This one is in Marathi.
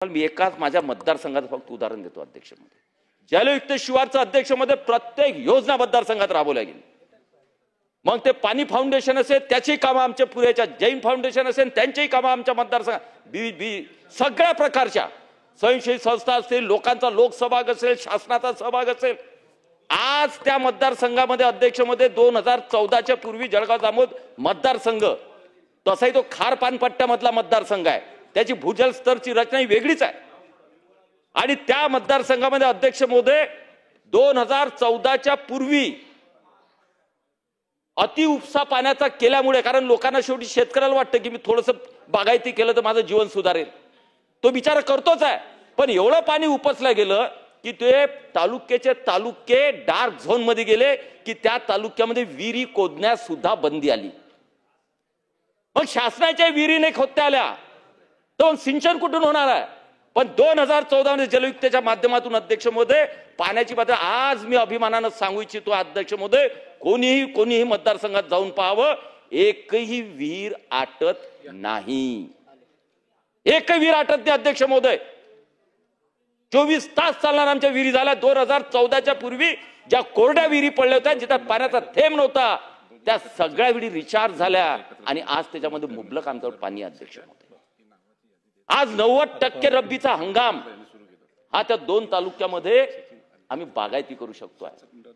मी एकाच माझ्या मतदारसंघाचं फक्त उदाहरण देतो अध्यक्षमध्ये जलयुक्त शिवारचं अध्यक्षमध्ये प्रत्येक योजना मतदारसंघात राबवल्या गेली। मग ते पाणी फाउंडेशन असेल त्याची कामं आमच्या पुरेच्या जैन फाउंडेशन असेल त्यांचीही कामं आमच्या मतदारसंघात सगळ्या प्रकारच्या स्वयंसेवी संस्था असतील लोकांचा लोकसहभाग असेल शासनाचा सहभाग असेल। आज त्या मतदारसंघामध्ये अध्यक्षमध्ये 2014च्या पूर्वी जळगाव जामोद मतदारसंघ तसाही तो खार पानपट्ट्यामधला मतदारसंघ आहे, त्याची भूजल स्तरची रचना ही वेगळीच आहे। आणि त्या मतदारसंघामध्ये अध्यक्ष महोदय 2014च्या पूर्वी अति उपसा पाण्याचा केल्यामुळे, कारण लोकांना शेवटी शेतकऱ्याला वाटतं की मी थोडंसं बागायती केलं तर माझं जीवन सुधारेल, तो बिचारा करतोच आहे, पण एवढं पाणी उपसलं गेलं की ते तालुके डार्क झोन मध्ये गेले की त्या तालुक्यामध्ये विहिरी खोदण्यास सुद्धा बंदी आली। मग शासनाच्या विहिरी नाही खोदता आल्या तर सिंचन कुठून होणार आहे? पण 2014 मध्ये जलयुक्तच्या माध्यमातून अध्यक्ष महोदय पाण्याची पातळी, आज मी अभिमानानं सांगू इच्छितो अध्यक्ष महोदय, कोणीही मतदारसंघात जाऊन पाहावं, एकही विहीर आटत नाही, एकही विहीर आटत नाही अध्यक्ष महोदय। 24 तास चालणार आमच्या विहिरी झाल्या। 2014च्या पूर्वी ज्या कोरड्या विहिरी पडल्या होत्या जिथे पाण्याचा थेंब नव्हता त्या सगळ्या विहिरी रिचार्ज झाल्या आणि आज त्याच्यामध्ये मुबलक आमच्यावर पाणी अध्यक्ष महोदय। आज 90% रब्बीचा हंगाम हा त्या 2 तालुक्यामध्ये आम्ही बागायती करू शकतो आहे।